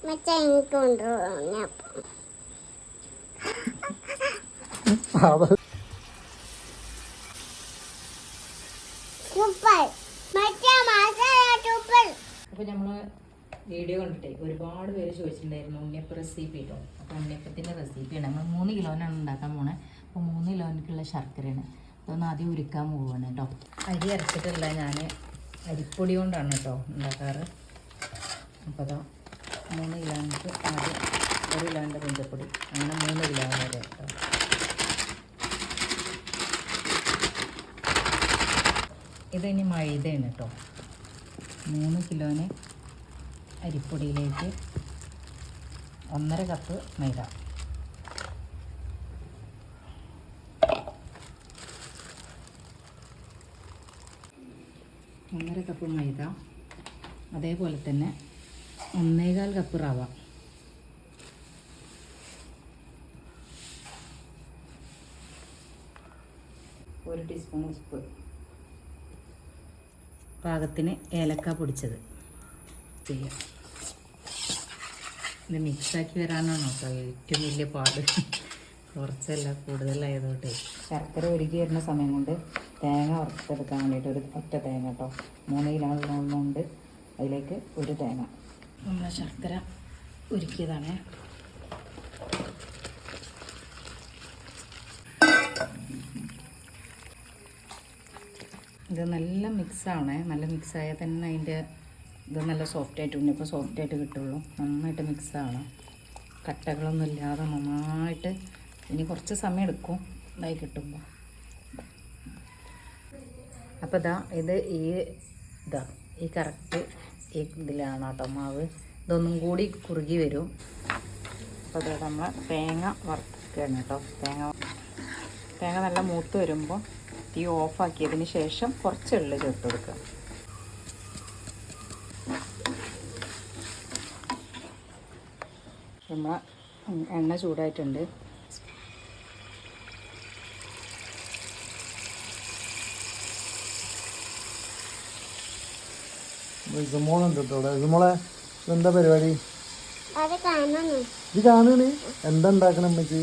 അപ്പോൾ നമ്മൾ വീഡിയോ കണ്ടിട്ടേ ഒരുപാട് പേര് ചോദിച്ചിട്ടുണ്ടായിരുന്നു ഉണ്ണിയപ്പം റെസിപ്പി കേട്ടോ. അപ്പോൾ ഉണ്ണിയപ്പത്തിൻ്റെ റെസിപ്പിയാണ്. നമ്മൾ 3 കിലോനാണ് ഉണ്ടാക്കാൻ പോണേ. അപ്പോൾ 3 കിലോനിക്കുള്ള ശർക്കരയാണ്. അതൊന്ന് ആദ്യം ഉരുക്കാൻ പോവുകയാണ് കേട്ടോ. അരി അരച്ചിട്ടില്ല, ഞാൻ അരിപ്പൊടി കൊണ്ടാണ് കേട്ടോ ഉണ്ടാക്കാറ്. അപ്പോൾ അതാ 3 കിലോനിക്ക് ആദ്യം 1 കിലോൻ്റെ മഞ്ഞൾപ്പൊടി, അങ്ങനെ 3 കിലോ വരെ കേട്ടോ. ഇതിനി മൈദയാണ് കേട്ടോ. 3 കിലോന് അരിപ്പൊടിയിലേക്ക് 1.5 കപ്പ് മൈദ, 1.5 കപ്പ് മൈദ, അതേപോലെ തന്നെ 1.25 കപ്പ് റവ, ഒരു ടീസ്പൂൺ ഉപ്പ്, പാകത്തിന് ഏലക്ക പൊടിച്ചത് ചെയ്യാം. ഇത് മിക്സാക്കി വരാനാണ് കേട്ടോ ഏറ്റവും വലിയ പാട്. കുറച്ചല്ല കൂടുതലായതുകൊണ്ട് ശർക്കര ഉരുകി വരുന്ന സമയം കൊണ്ട് തേങ്ങ വറുത്തെടുക്കാൻ വേണ്ടിയിട്ട് ഒരു ഒറ്റ തേങ്ങ കേട്ടോ. 3 കിലോ ഉള്ളതുകൊണ്ട് അതിലേക്ക് ഒരു തേങ്ങ നമ്മൾ ശർക്കര ഉരുക്കിയതാണ്. ഇത് നല്ല മിക്സാവണേ. നല്ല മിക്സായാൽ തന്നെ അതിൻ്റെ ഇത് നല്ല സോഫ്റ്റായിട്ട് ഉണ്ണിയപ്പം സോഫ്റ്റായിട്ട് കിട്ടുള്ളൂ. നന്നായിട്ട് മിക്സാവണം, കട്ടകളൊന്നും ഇല്ലാതെ നന്നായിട്ട്. ഇനി കുറച്ച് സമയം എടുക്കും ഇതായി കിട്ടുമ്പോൾ. അപ്പോൾ ഇതാ ഇത് ഈ കറക്റ്റ് ഈ ഇതിലാണ് കേട്ടോ മാവ്. ഇതൊന്നും കൂടി കുറുകി വരും. അപ്പോൾ അത് നമ്മൾ തേങ്ങ വറുക്കുകയാണ് കേട്ടോ. തേങ്ങ നല്ല മൂത്ത് വരുമ്പോൾ തീ ഓഫാക്കിയതിന് ശേഷം കുറച്ച് എള്ള് ചേർത്ത് കൊടുക്കുക. നമ്മൾ എണ്ണ ചൂടായിട്ടുണ്ട്. മോളെ എന്താ പരിപാടി? ഇത് കാണാണ്. എന്താ ഉണ്ടാക്കണം അമ്മച്ചി?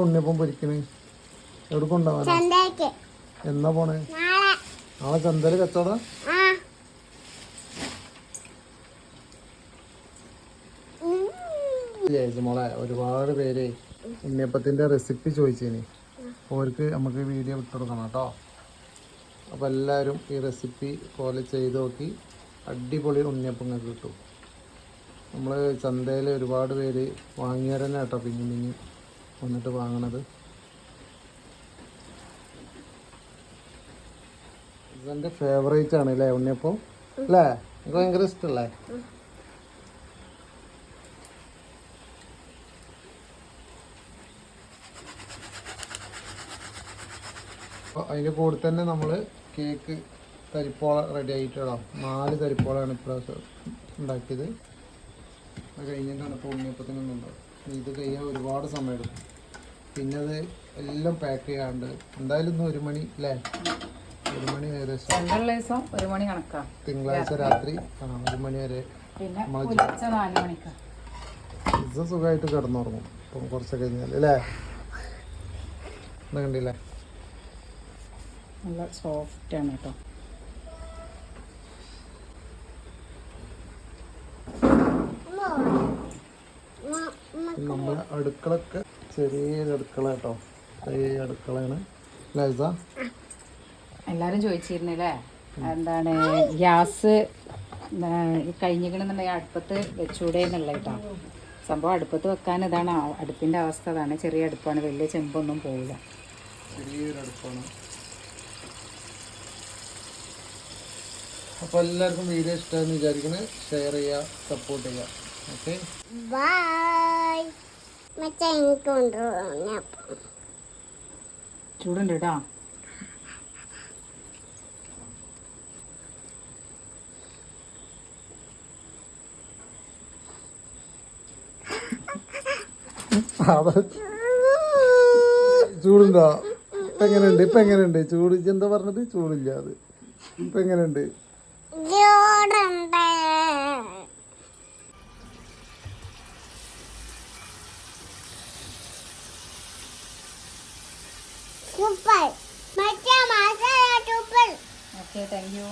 ഉണ്ണിയപ്പം പൊരിക്കണേ എവിടെ കൊണ്ടുപോകാൻ? എന്നാ പോണേ? നാളെ ചന്തയില് കച്ചവടം. മോളെ ഒരുപാട് പേര് ഉണ്ണിയപ്പത്തിന്റെ റെസിപ്പി ചോദിച്ചേന്. അപ്പോൾ അവർക്ക് നമുക്ക് വീഡിയോ വിട്ടുകൊടുക്കണം കേട്ടോ. അപ്പോൾ എല്ലാവരും ഈ റെസിപ്പി പോലെ ചെയ്ത് നോക്കി അടിപൊളി ഉണ്ണിയപ്പം നിങ്ങൾക്ക് കിട്ടും. നമ്മൾ ചന്തയിൽ ഒരുപാട് പേര് വാങ്ങിയാൽ കേട്ടോ പിന്നെ വന്നിട്ട് വാങ്ങണത്. ഇതെൻ്റെ ഫേവറേറ്റ് ആണ് അല്ലേ ഉണ്ണിയപ്പം അല്ലേ? എനിക്ക് ഭയങ്കര ഇഷ്ടമല്ലേ? അപ്പോൾ അതിൻ്റെ കൂടെ തന്നെ നമ്മൾ കേക്ക് തരിപ്പോള റെഡി ആയിട്ടിടാം. 4 തരിപ്പോളാണ് ഇപ്രാവശ്യം ഉണ്ടാക്കിയത്. അത് കഴിഞ്ഞിട്ടാണ് ഇപ്പോൾ ഉണ്ണിയപ്പത്തിനൊന്നുണ്ടാവും. ഇത് കഴിയാൻ ഒരുപാട് സമയം എടുക്കും. പിന്നെ അത് എല്ലാം പാക്ക് ചെയ്യാണ്ട് എന്തായാലും ഇന്ന് 1 മണി അല്ലേ? 1 മണി ഏകദേശം 1 മണി കണക്കാം. തിങ്കളാഴ്ച രാത്രി 1 മണി വരെ ഇത് സുഖമായിട്ട് കിടന്നുറങ്ങും. ഇപ്പം കുറച്ച് കഴിഞ്ഞാൽ അല്ലേ? എന്താ കണ്ടില്ലേ? നല്ല സോഫ്റ്റാണ് കേട്ടോ. നമ്മുടെ അടുക്കളൊക്കെ ചെറിയൊരു അടുക്കള കേട്ടോ. ചെറിയ അടുക്കളയാണ്. എല്ലാവരും ചോദിച്ചിരുന്നില്ലേ എന്താണ് ഗ്യാസ് കഴിഞ്ഞിരിക്കണമെന്നുണ്ടെങ്കിൽ അടുപ്പത്ത് വെച്ചൂടെ എന്നുള്ള കേട്ടോ. സംഭവം അടുപ്പത്ത് വെക്കാൻ ഇതാണ് അടുപ്പിൻ്റെ അവസ്ഥ. അതാണ് ചെറിയ അടുപ്പാണ്, വലിയ ചെമ്പൊന്നും പോവില്ല. ചെറിയൊരു അടുപ്പാണ്. അപ്പോൾ എല്ലാവർക്കും വീഡിയോ ഇഷ്ടമാണെന്ന് വിചാരിക്കണേ. ഷെയർ ചെയ്യുക, സപ്പോർട്ട് ചെയ്യുക. Okay bye. ചൂടുണ്ട് കേട്ടോ. അതെ ചൂടുണ്ടോ? ഇപ്പൊ എങ്ങനെയുണ്ട് ചൂട്? എന്താ പറഞ്ഞത്? ചൂടില്ല അത്. ഇപ്പൊ എങ്ങനെയുണ്ട്? ചൂടുണ്ട്. സൂപ്പർ. മറ്റേ masala super. Okay thank you.